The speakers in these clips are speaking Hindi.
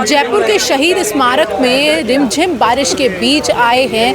जयपुर के शहीद स्मारक में रिमझिम बारिश के बीच आए हैं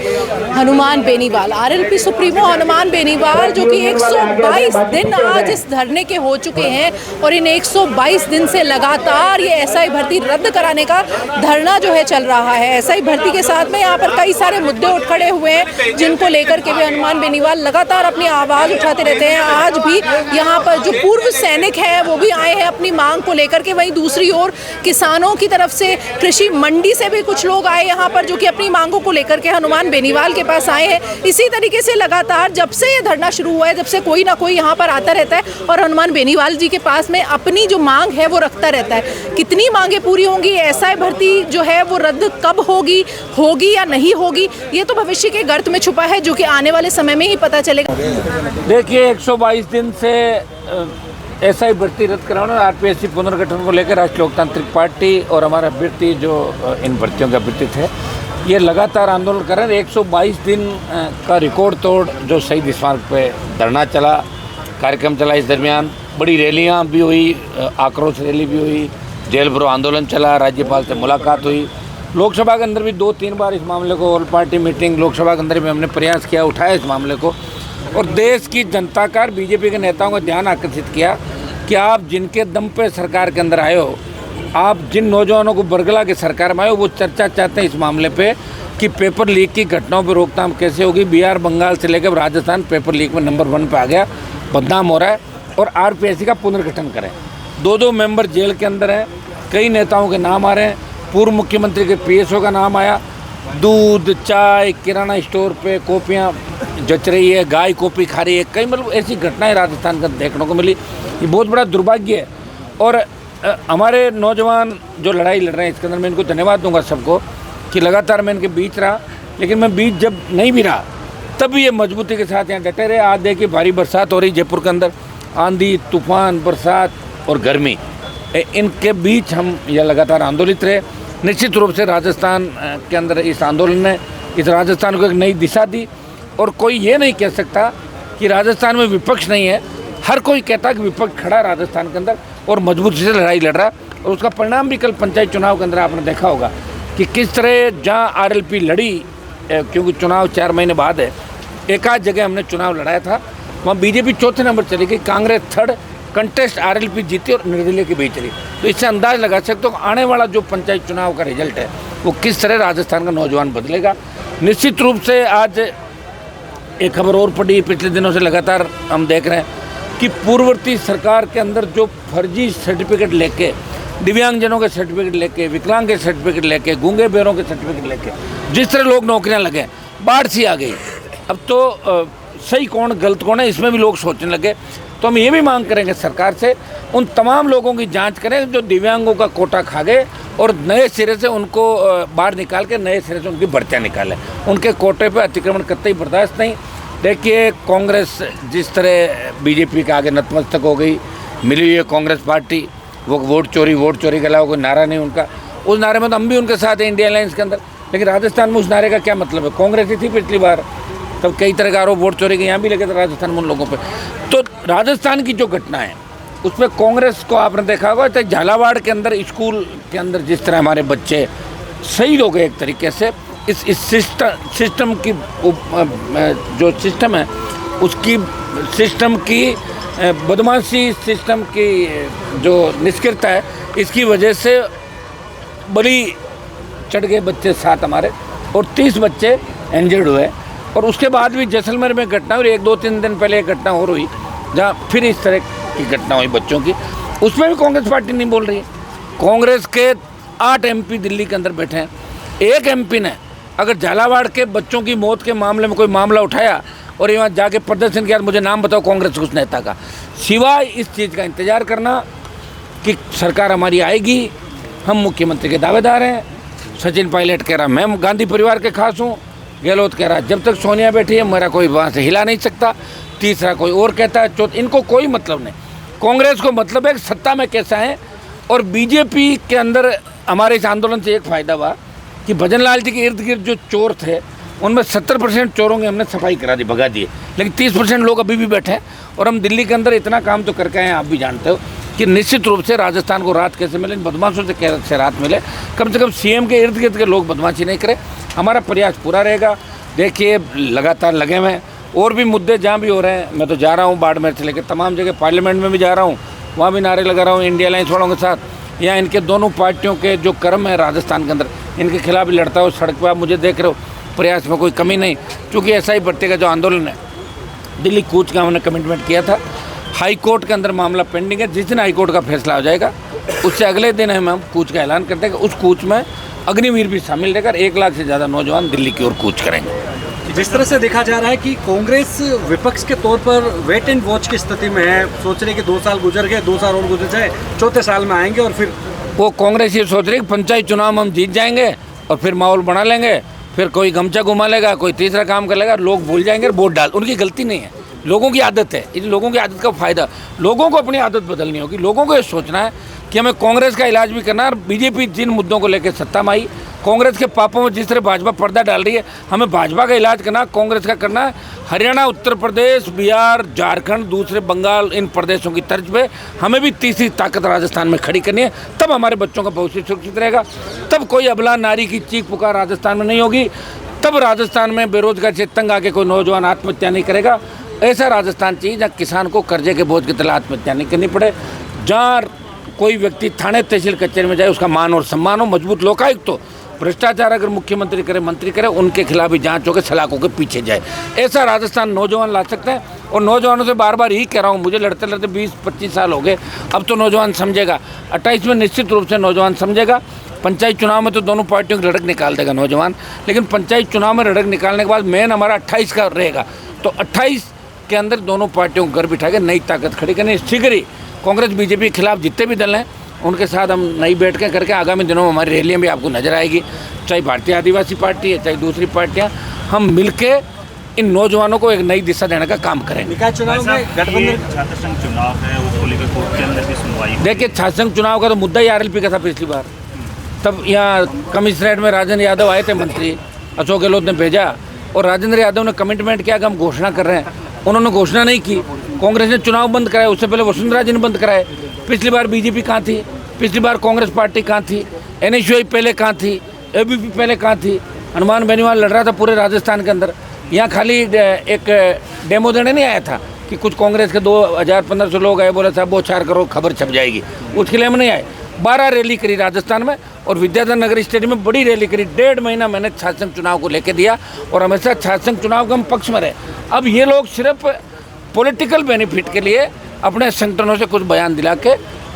हनुमान बेनीवाल। आरएलपी सुप्रीमो हनुमान बेनीवाल जो कि 122 दिन आज इस धरने के हो चुके हैं और इन 122 दिन से लगातार ये एसआई भर्ती रद्द कराने का धरना जो है चल रहा है। एसआई भर्ती के साथ में यहाँ पर कई सारे मुद्दे उठ खड़े हुए हैं जिनको लेकर के भी हनुमान बेनीवाल लगातार अपनी आवाज़ उठाते रहते हैं। आज भी यहाँ पर जो पूर्व सैनिक हैं वो भी आए हैं अपनी मांग को लेकर के। वहीं दूसरी ओर किसानों की तरफ से कृषि मंडी से भी कुछ लोग आए यहाँ पर जो कि अपनी मांगों को लेकर के हनुमान बेनीवाल के पास आए हैं। इसी तरीके से लगातार जब से ये धरना शुरू हुआ है जब से कोई ना कोई यहाँ पर आता रहता है और हनुमान बेनीवाल जी के पास में अपनी जो मांग है वो रखता रहता है। कितनी मांगे पूरी होंगी, एसआई भर्ती जो है वो रद्द कब होगी या नहीं होगी, ये तो भविष्य के गर्त में छुपा है जो कि आने वाले समय में ही पता चलेगा। देखिए 122 दिन से एसआई भर्ती रद्द कराना और आरपीएससी पुनर्गठन को लेकर राष्ट्रीय लोकतांत्रिक पार्टी और हमारे अभ्यर्थी जो इन भर्तियों के अभ्यर्थी थे ये लगातार आंदोलन कर रहे हैं। 122 दिन का रिकॉर्ड तोड़ जो शहीद स्मारक पे धरना चला, कार्यक्रम चला, इस दरमियान बड़ी रैलियां भी हुई, आक्रोश रैली भी हुई, जेल भरो आंदोलन चला, राज्यपाल से मुलाकात हुई। लोकसभा के अंदर भी 2-3 बार इस मामले को ऑल पार्टी मीटिंग लोकसभा के अंदर भी हमने प्रयास किया, उठाया इस मामले को और देश की जनता का बीजेपी के नेताओं का ध्यान आकर्षित किया कि आप जिनके दम पे सरकार के अंदर आए हो, आप जिन नौजवानों को बरगला के सरकार में आए हो वो चर्चा चाहते हैं इस मामले पे कि पेपर लीक की घटनाओं पर रोकथाम कैसे होगी। बिहार, बंगाल से लेकर राजस्थान पेपर लीक में नंबर 1 पे आ गया, बदनाम हो रहा है और आरपीएससी का पुनर्गठन करें। 2-2 मेंबर जेल के अंदर हैं, कई नेताओं के नाम आ रहे हैं, पूर्व मुख्यमंत्री के पीएसओ का नाम आया, दूध, चाय, किराना स्टोर पे कॉपियाँ जच रही है, गाय कॉपी खा रही है, कई मतलब ऐसी घटनाएं राजस्थान का देखने को मिली। ये बहुत बड़ा दुर्भाग्य है और हमारे नौजवान जो लड़ाई लड़ रहे हैं इसके अंदर मैं इनको धन्यवाद दूंगा सबको कि लगातार मैं इनके बीच रहा, लेकिन मैं बीच जब नहीं भी रहा तब भी ये मजबूती के साथ यहाँ डटे रहे। आज देखिए भारी बरसात हो रही जयपुर के अंदर, आंधी, तूफान, बरसात और गर्मी, इनके बीच हम यह लगातार आंदोलित रहे। निश्चित रूप से राजस्थान के अंदर इस आंदोलन ने इस राजस्थान को एक नई दिशा दी और कोई ये नहीं कह सकता कि राजस्थान में विपक्ष नहीं है। हर कोई कहता है कि विपक्ष खड़ा राजस्थान के अंदर और मजबूती से लड़ाई लड़ रहा है और उसका परिणाम भी कल पंचायत चुनाव के अंदर आपने देखा होगा कि किस तरह जहाँ आरएलपी लड़ी, क्योंकि चुनाव 4 महीने बाद है, एक आध जगह हमने चुनाव लड़ाया था वहाँ बीजेपी चौथे नंबर चली गई, कांग्रेस 3rd, कंटेस्ट आरएलपी जीती और निर्दलीय के बीच रही। तो इससे अंदाज लगा सकते हो आने वाला जो पंचायत चुनाव का रिजल्ट है वो किस तरह राजस्थान का नौजवान बदलेगा। निश्चित रूप से आज एक खबर और पड़ी, पिछले दिनों से लगातार हम देख रहे हैं कि पूर्ववर्ती सरकार के अंदर जो फर्जी सर्टिफिकेट लेके, दिव्यांगजनों के सर्टिफिकेट लेके, विकलांग के सर्टिफिकेट लेके, गूंगे बेरों के सर्टिफिकेट लेके जिस तरह लोग नौकरियां लगे, बाढ़ सी आ गई। अब तो सही कौन गलत कौन है इसमें भी लोग सोचने लगे। तो हम ये भी मांग करेंगे सरकार से उन तमाम लोगों की जांच करें जो दिव्यांगों का कोटा खा गए और नए सिरे से उनको बाहर निकाल के नए सिरे से उनकी भर्तियाँ निकालें। उनके कोटे पे अतिक्रमण कतई बर्दाश्त नहीं। देखिए कांग्रेस जिस तरह बीजेपी के आगे नतमस्तक हो गई, मिली हुई है कांग्रेस पार्टी, वो वोट चोरी के अलावा कोई नारा नहीं उनका। उस नारे में तो हम भी उनके साथ हैं इंडिया अलायंस के अंदर, लेकिन राजस्थान में उस नारे का क्या मतलब है? कांग्रेस ही थी पिछली बार, तब कई तरह का आरोप वोट चोरी के यहाँ भी लगे थे राजस्थान में उन लोगों पे। तो राजस्थान की जो घटना है उसमें कांग्रेस को आपने देखा होगा, तो झालावाड़ के अंदर स्कूल के अंदर जिस तरह हमारे बच्चे शहीद हो गए एक तरीके से, इस सिस्टम की जो सिस्टम है उसकी सिस्टम की बदमाशी, सिस्टम की जो निष्क्रियता है, इसकी वजह से बड़ी चढ़ गए बच्चे साथ हमारे और 30 बच्चे इंजर्ड हुए। और उसके बाद भी जैसलमेर में घटना हुई, 1-2-3 दिन पहले एक घटना और हुई जहाँ फिर इस तरह की घटना हुई बच्चों की, उसमें भी कांग्रेस पार्टी नहीं बोल रही है। कांग्रेस के 8 एमपी दिल्ली के अंदर बैठे हैं, एक एमपी ने अगर झालावाड़ के बच्चों की मौत के मामले में कोई मामला उठाया और यहाँ जाके प्रदर्शन किया, मुझे नाम बताओ कांग्रेस के उस नेता का, सिवाय इस चीज़ का इंतजार करना कि सरकार हमारी आएगी, हम मुख्यमंत्री के दावेदार हैं। सचिन पायलट कह रहा मैं गांधी परिवार के खास हूँ, गहलोत कह रहा जब तक सोनिया बैठी है मेरा कोई वहाँ से हिला नहीं सकता, तीसरा कोई और कहता है, चौथा, इनको कोई मतलब नहीं। कांग्रेस को मतलब है कि सत्ता में कैसा है। और बीजेपी के अंदर हमारे इस आंदोलन से एक फ़ायदा हुआ कि भजन लाल जी के इर्द गिर्द जो चोर थे उनमें 70% चोरों की हमने सफाई करा दी, भगा दिए, लेकिन 30% लोग अभी भी बैठे हैं। और हम दिल्ली के अंदर इतना काम तो करके आए हैं, आप भी जानते हो, कि निश्चित रूप से राजस्थान को राहत कैसे मिले, इन बदमाशों से राहत मिले, कम से कम सीएम के इर्द गिर्द के लोग बदमाशी नहीं करें। हमारा प्रयास पूरा रहेगा। देखिए लगातार लगे हुए हैं, और भी मुद्दे जहाँ भी हो रहे हैं, मैं तो जा रहा हूँ बाड़मेर से लेकर तमाम जगह, पार्लियामेंट में भी जा रहा हूँ, वहाँ भी नारे लगा रहा हूँ इंडिया अलायंस वालों के साथ। यहाँ इनके दोनों पार्टियों के जो कर्म है राजस्थान के अंदर, इनके खिलाफ भी लड़ता हूँ सड़क पर। आप मुझे देख रहे हो, प्रयास में कोई कमी नहीं, क्योंकि ऐसा ही बढ़ते का जो आंदोलन है, दिल्ली कूच का हमने कमिटमेंट किया था। हाई कोर्ट के अंदर मामला पेंडिंग है, जिस दिन हाई कोर्ट का फैसला हो जाएगा उससे अगले दिन हम कूच का ऐलान करते हैं कि उस कूच में अग्निवीर भी शामिल रहकर 1 लाख से ज़्यादा नौजवान दिल्ली की ओर कूच करेंगे। जिस तरह से देखा जा रहा है कि कांग्रेस विपक्ष के तौर पर वेट एंड वॉच की स्थिति में है, सोच रहे कि 2 साल गुजर गए, 2 साल और गुजर जाए, चौथे साल में आएंगे और फिर वो कांग्रेस ये सोच रही है कि पंचायत चुनाव में हम जीत जाएंगे और फिर माहौल बना लेंगे, फिर कोई गमछा घुमा लेगा, कोई तीसरा काम कर लेगा, लोग भूल जाएंगे और वोट डाल। उनकी गलती नहीं है, लोगों की आदत है। इन लोगों की आदत का फ़ायदा लोगों को अपनी आदत बदलनी होगी। लोगों को ये सोचना है कि हमें कांग्रेस का इलाज भी करना है, और बीजेपी जिन मुद्दों को लेकर सत्ता में आई, कांग्रेस के पापों में जिस तरह भाजपा पर्दा डाल रही है, हमें भाजपा का इलाज करना, कांग्रेस का करना है। हरियाणा, उत्तर प्रदेश, बिहार, झारखंड, दूसरे बंगाल, इन प्रदेशों की तर्ज पे हमें भी तीसरी ताकत राजस्थान में खड़ी करनी है। तब हमारे बच्चों का भविष्य सुरक्षित रहेगा, तब कोई अबला नारी की चीख पुकार राजस्थान में नहीं होगी, तब राजस्थान में बेरोजगार से तंग आके कोई नौजवान आत्महत्या नहीं करेगा। ऐसा राजस्थान चाहिए जहाँ किसान को कर्जे के बोझ के तले आत्महत्या नहीं करनी पड़े, जहाँ कोई व्यक्ति थाने तहसील कचहरी में जाए उसका मान और सम्मान हो, मजबूत लोकायुक्त हो, भ्रष्टाचार अगर मुख्यमंत्री करे, मंत्री करे, उनके खिलाफ भी जांच होकर सलाखों के पीछे जाए। ऐसा राजस्थान नौजवान ला सकते हैं। और नौजवानों से बार बार यही कह रहा हूँ, मुझे लड़ते लड़ते 20-25 साल हो गए, अब तो नौजवान समझेगा। 28 में निश्चित रूप से नौजवान समझेगा। पंचायत चुनाव में तो दोनों पार्टियों की लड़क निकाल देगा नौजवान, लेकिन पंचायत चुनाव में लड़क निकालने के बाद मेन हमारा 28 का रहेगा। तो 28 के अंदर दोनों पार्टियों को घर बिठा के नई ताकत खड़ी करनी। शीघ्र ही कांग्रेस बीजेपी के खिलाफ जितने भी दल हैं उनके साथ हम नई बैठकें करके आगामी दिनों में हमारी रैलियाँ भी आपको नजर आएगी, चाहे भारतीय आदिवासी पार्टी है चाहे दूसरी पार्टियाँ, हम मिलके इन नौजवानों को एक नई दिशा देने का काम करेंगे। निकाय चुनाव में गठबंधन छात्र संघ चुनाव है, उसको लेकर कोर्ट के अंदर भी सुनवाई। देखिए, छात्र संघ चुनाव का तो मुद्दा ही आरएलपी का था पिछली बार। तब यहाँ कमिश्नरेट में राजेंद्र यादव आए थे मंत्री, अशोक गहलोत ने भेजा और राजेंद्र यादव ने कमिटमेंट किया कि हम घोषणा कर रहे हैं। उन्होंने घोषणा नहीं की, कांग्रेस ने चुनाव बंद कराए, उससे पहले वसुंधरा जी ने बंद कराए। पिछली बार बीजेपी कहाँ थी, पिछली बार कांग्रेस पार्टी कहाँ थी, एनएसयूआई पहले कहाँ थी, एबीपी पहले कहाँ थी। हनुमान बेनीवाल लड़ रहा था पूरे राजस्थान के अंदर, यहाँ खाली एक डेमो देने नहीं आया था कि कुछ कांग्रेस के 2000-1500 लोग आए, बोले साहब वो 4 करोड़ खबर छप जाएगी, उसके लिए हम नहीं आए। 12 रैली करी राजस्थान में और विद्याधर नगर स्टेडियम में बड़ी रैली करी। 1.5 महीना मैंने छात्र संघ चुनाव को लेकर दिया और हमेशा छात्र संघ चुनाव के हम पक्ष में रहे। अब ये लोग सिर्फ पॉलिटिकल बेनिफिट के लिए अपने संगठनों से कुछ बयान दिला के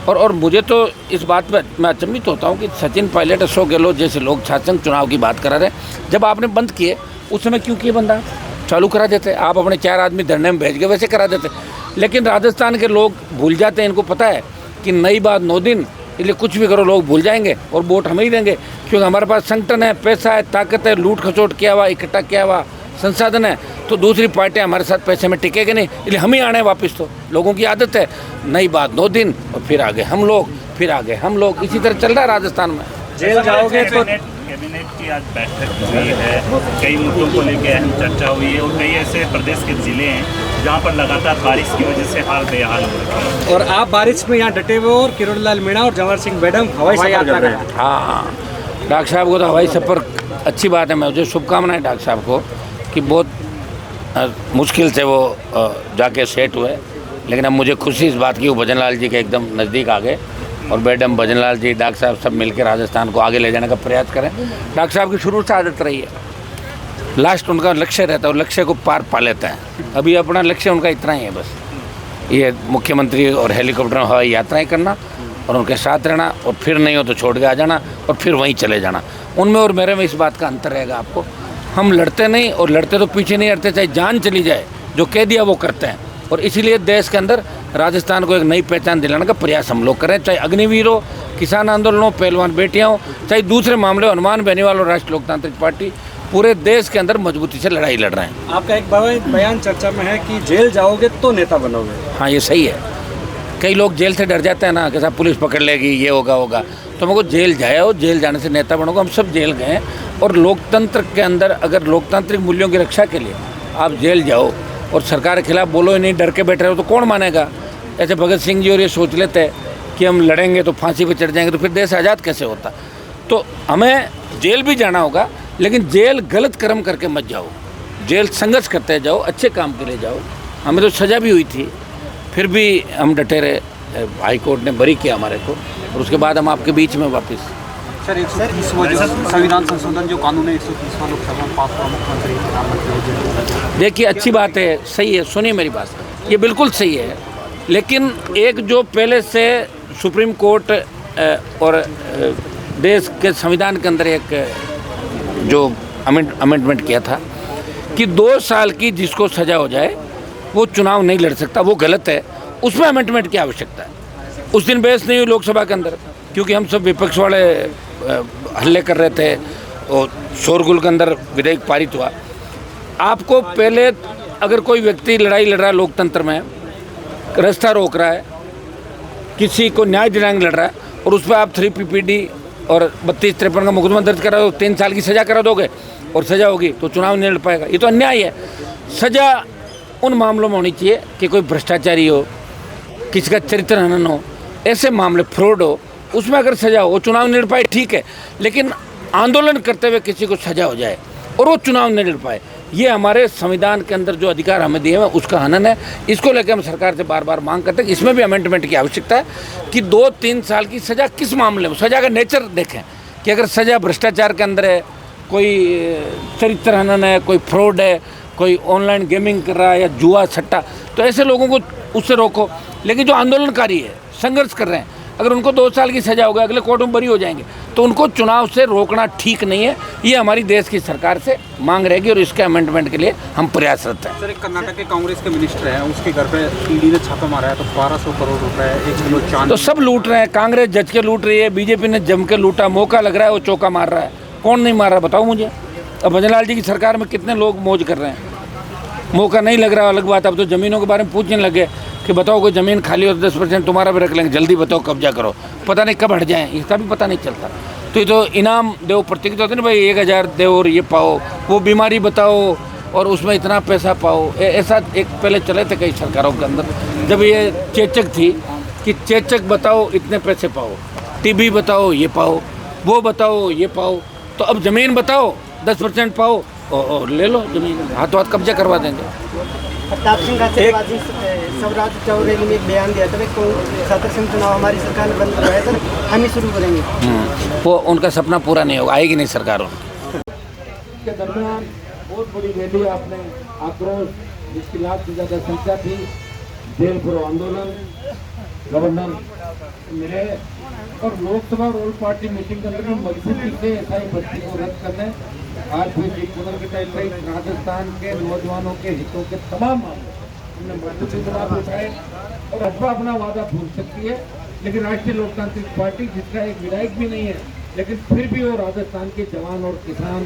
और मुझे तो इस बात पर मैं अचंभित होता हूँ कि सचिन पायलट, अशोक गहलोत जैसे लोग छात्र संघ चुनाव की बात करा रहे। जब आपने बंद किए उस समय क्यों किए बंद? आप चालू करा देते, आप अपने 4 आदमी धरने में भेज के वैसे करा देते। लेकिन राजस्थान के लोग भूल जाते हैं, इनको पता है कि नई बात 9 दिन, इसलिए कुछ भी करो लोग भूल जाएंगे और वोट हमें ही देंगे, क्योंकि हमारे पास संगठन है, पैसा है, ताकत है, लूट खसोट किया हुआ, इकट्ठा किया हुआ संसाधन है। तो दूसरी पार्टियां हमारे साथ पैसे में टिकेगी नहीं, इसलिए हम ही आने वापस। तो लोगों की आदत है, नई बात 2 दिन और फिर आगे हम लोग, फिर आगे हम लोग, इसी तरह चल रहा है राजस्थान में। जेल जाओगे तो कैबिनेट की आज बैठक हुई है, कई मुद्दों को लेकर अहम चर्चा हुई है और कई ऐसे प्रदेश के जिले हैं जहां पर लगातार बारिश की वजह से हाल बेहाल हो रहे हैं। और आप बारिश में यहाँ डटे हुए और किरोड़ीलाल मीणा और जवाहर सिंह मैडम हवाई सफर कर रहे हैं। हाँ, डॉक्टर साहब को तो हवाई सफ़र अच्छी बात है, मुझे शुभकामनाएं डॉक्टर साहब को कि बहुत मुश्किल से वो जाके सेट हुए। लेकिन अब मुझे खुशी इस बात की, वो भजन लाल जी के एकदम नज़दीक आ गए और मैडम भजन लाल जी, डॉक्टर साहब सब मिलकर राजस्थान को आगे ले जाने का प्रयास करें। डॉक्टर साहब की शुरू से आदत रही है, लास्ट उनका लक्ष्य रहता है और लक्ष्य को पार पा लेता है। अभी अपना लक्ष्य उनका इतना ही है, बस ये मुख्यमंत्री और हेलीकॉप्टर में हवाई यात्राएँ करना और उनके साथ रहना, और फिर नहीं हो तो छोड़ के आ जाना और फिर वहीं चले जाना। उनमें और मेरे में इस बात का अंतर रहेगा आपको। हम लड़ते नहीं, और लड़ते तो पीछे नहीं हटते, चाहे जान चली जाए, जो कह दिया वो करते हैं। और इसीलिए देश के अंदर राजस्थान को एक नई पहचान दिलाने का प्रयास हम लोग करें, चाहे अग्निवीर हो, किसान आंदोलन हो, पहलवान बेटियां हो, चाहे दूसरे मामले हो, हनुमान बेनीवाल और राष्ट्रीय लोकतांत्रिक पार्टी पूरे देश के अंदर मजबूती से लड़ाई लड़ रहे हैं। आपका एक बयान चर्चा में है कि जेल जाओगे तो नेता बनोगे। हाँ, ये सही है। कई लोग जेल से डर जाते हैं ना कि साहब पुलिस पकड़ लेगी, ये होगा। तो मेरे को जेल जाओ, जेल जाने से नेता बनोगे। हम सब जेल गए और लोकतंत्र के अंदर अगर लोकतांत्रिक मूल्यों की रक्षा के लिए आप जेल जाओ और सरकार के खिलाफ बोलो ही नहीं, डर के बैठे रहो, तो कौन मानेगा? ऐसे भगत सिंह जी और ये सोच लेते हैं कि हम लड़ेंगे तो फांसी पे चढ़ जाएंगे तो फिर देश आज़ाद कैसे होता। तो हमें जेल भी जाना होगा, लेकिन जेल गलत कर्म करके मत जाओ, जेल संघर्ष करते जाओ, अच्छे काम के लिए जाओ। हमें तो सज़ा भी हुई थी, फिर भी हम डटे रहे, हाई कोर्ट ने बरी किया हमारे को, और उसके बाद हम आपके बीच में वापस। सर 130वां जो संविधान संशोधन जो कानून है 130वां लोकसभा में पास हुआ, मुख्यमंत्री प्रधानमंत्री। देखिए अच्छी बात है, सही है, सुनिए मेरी बात, ये बिल्कुल सही है, लेकिन एक जो पहले से सुप्रीम कोर्ट और देश के संविधान के अंदर एक जो अमेंडमेंट किया था कि 2 साल की जिसको सज़ा हो जाए वो चुनाव नहीं लड़ सकता, वो गलत है, उसमें अमेंडमेंट की आवश्यकता है। उस दिन बहस नहीं हुई लोकसभा के अंदर, क्योंकि हम सब विपक्ष वाले हल्ले कर रहे थे और शोरगुल के अंदर विधेयक पारित हुआ। आपको पहले अगर कोई व्यक्ति लड़ाई लड़ रहा है लोकतंत्र में, रास्ता रोक रहा है, किसी को न्याय दिलाने लड़ रहा है, और उस पर आप 3 PPD और 32-53 का मुकदमा दर्ज करा दो, 3 साल की सज़ा करा दोगे और सज़ा होगी तो चुनाव नहीं लड़ पाएगा, ये तो अन्याय है। सज़ा उन मामलों में होनी चाहिए कि कोई भ्रष्टाचारी हो, किसी का चरित्र हनन हो, ऐसे मामले, फ्रॉड हो, उसमें अगर सज़ा हो, वो चुनाव नहीं लड़ पाए ठीक है, लेकिन आंदोलन करते हुए किसी को सज़ा हो जाए और वो चुनाव नहीं लड़ पाए, ये हमारे संविधान के अंदर जो अधिकार हमें दिए हुए उसका हनन है। इसको लेकर हम सरकार से बार बार मांग करते हैं कि इसमें भी अमेंडमेंट की आवश्यकता है कि 2-3 साल की सज़ा किस मामले में, सज़ा का नेचर देखें कि अगर सज़ा भ्रष्टाचार के अंदर है, कोई चरित्र हनन है, कोई फ्रॉड है, कोई ऑनलाइन गेमिंग कर रहा है या जुआ सट्टा, तो ऐसे लोगों को उससे रोको। लेकिन जो आंदोलनकारी है, संघर्ष कर रहे हैं, अगर उनको 2 साल की सज़ा होगा, अगले कोर्ट में बरी हो जाएंगे, तो उनको चुनाव से रोकना ठीक नहीं है। ये हमारी देश की सरकार से मांग रहेगी और इसके अमेंडमेंट के लिए हम प्रयासरत हैं। सर एक कर्नाटक के कांग्रेस के मिनिस्टर हैं, उसके घर पे ईडी ने छापा मारा है, तो 1200 करोड़ रुपए, 1 किलो चांदी। तो सब लूट रहे हैं, कांग्रेस जज के लूट रही है, बीजेपी ने जम के लूटा, मौका लग रहा है वो चौका मार रहा है। कौन नहीं मार रहा बताओ मुझे। अब भजनलाल जी की सरकार में कितने लोग मौज कर रहे हैं, मौका नहीं लग रहा अलग बात। अब तो ज़मीनों के बारे में पूछने लगे कि बताओ कोई ज़मीन खाली हो तो 10% तुम्हारा भी रख लेंगे, जल्दी बताओ कब्जा करो, पता नहीं कब हट जाएं, इसका भी पता नहीं चलता। तो ये तो इनाम देव प्रतियोगिता होती है ना भाई, 1000 दो और ये पाओ, वो बीमारी बताओ और उसमें इतना पैसा पाओ। ऐसा एक पहले चले थे कई सरकारों के अंदर, जब ये चेचक थी कि चेचक बताओ इतने पैसे पाओ, टीबी बताओ ये पाओ, वो बताओ ये पाओ। तो अब ज़मीन बताओ 10% पाओ और ले लो ज़मीन, हाथों हाथ कब्जा करवा देंगे। प्रताप सिंह का स्वराज चौधरी ने एक बयान दिया था कि 7 चुनाव हमारी सरकार ने बंद करवाया था, हम ही शुरू करेंगे। वो उनका सपना पूरा नहीं होगा, आएगी नहीं सरकार उनके दरमियान। बहुत बड़ी रैली आपने, आक्रोश, जिसकी लाख से ज़्यादा संख्या थी, जेल भरो आंदोलन, गवर्नर मिले और लोकसभा और ऑल पार्टी मीटिंग के अंदर मजबूती से एसआई भर्ती को रद्द करने, आरपीएससी पुनर्गठन सहित राजस्थान के नौजवानों के हितों के तमाम मामले हमने मजबूती से जवाब उठाए। और भाजपा अपना वादा भूल सकती है, लेकिन राष्ट्रीय लोकतांत्रिक पार्टी जिसका एक विधायक भी नहीं है, लेकिन फिर भी वो राजस्थान के जवान और किसान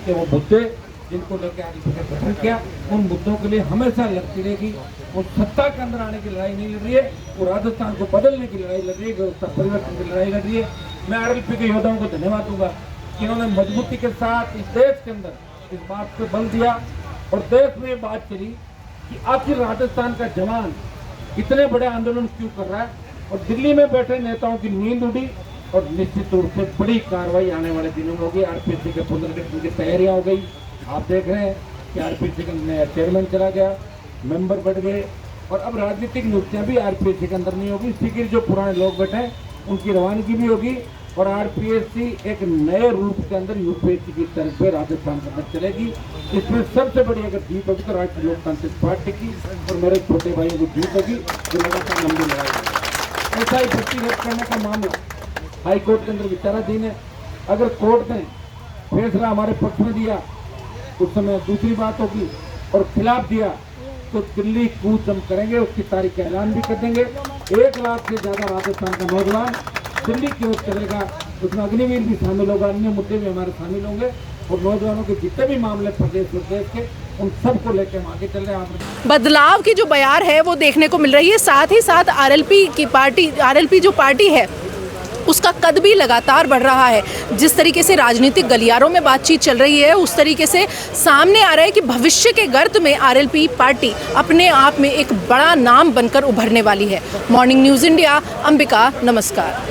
के वो मुद्दे जिनको लेकर आरपीएससी ने गठन किया, उन मुद्दों के लिए हमेशा लड़ती रहेगी। वो सत्ता के अंदर आने की लड़ाई नहीं लड़ रही है, वो राजस्थान को बदलने की लड़ाई लड़ रही है, व्यवस्था परिवर्तन की लड़ाई लड़ रही है। मैं आरएलपी के योद्धाओं को धन्यवाद दूंगा कि इन्होंने मजबूती के साथ इस देश के अंदर इस बात पे बल दिया और देश में ये बात चली कि आखिर राजस्थान का जवान इतने बड़े आंदोलन क्यों कर रहा है, और दिल्ली में बैठे नेताओं की नींद उड़ी और निश्चित रूप से बड़ी कार्रवाई आने वाले दिनों में होगी। आरपीएससी के पुनर्गठन की तैयारियां हो गई, आप देख रहे हैं कि आरपीएससी का नया चेयरमैन चला गया, मेंबर बढ़ गए, और अब राजनीतिक नियुक्तियां भी आरपीएससी के अंदर नहीं होगी, सीकर जो पुराने लोग बैठे हैं उनकी रवानगी भी होगी और आरपीएससी एक नए रूप के अंदर यूपीएससी की तरफ पे राजस्थान के अंदर चलेगी। इसमें सबसे बड़ी अगर जीत होगी तो राष्ट्रीय लोकतांत्रिक पार्टी की और मेरे छोटे भाइयों को जीत होगी, जो लगातार लंबी लड़ाई है। ऐसा ही भर्ती रद्द करने का मामला हाई कोर्ट के अंदर विचाराधीन है। अगर कोर्ट ने फैसला हमारे पक्ष में दिया उस समय दूसरी बात होगी, और खिलाफ दिया तो दिल्ली कूच हम करेंगे, उसकी तारीख का ऐलान भी कर देंगे। 1 लाख से ज़्यादा राजस्थान का नौजवान दिल्ली की ओर चलेगा, उसमें अग्निवीर भी शामिल होगा, अन्य मुद्दे भी हमारे शामिल होंगे, और नौजवानों के जितने भी मामले प्रदेश प्रदेश के उन सबको लेकर हम आगे चल रहे हैं। बदलाव की जो बयार है वो देखने को मिल रही है। साथ ही साथ आरएलपी जो पार्टी है उसका कद भी लगातार बढ़ रहा है। जिस तरीके से राजनीतिक गलियारों में बातचीत चल रही है, उस तरीके से सामने आ रहा है कि भविष्य के गर्त में आरएलपी पार्टी अपने आप में एक बड़ा नाम बनकर उभरने वाली है। मॉर्निंग न्यूज़ इंडिया, अंबिका, नमस्कार।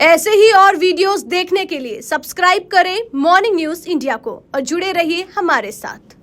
ऐसे ही और वीडियोस देखने के लिए सब्सक्राइब करें मॉर्निंग न्यूज़ इंडिया को और जुड़े रहिए हमारे साथ।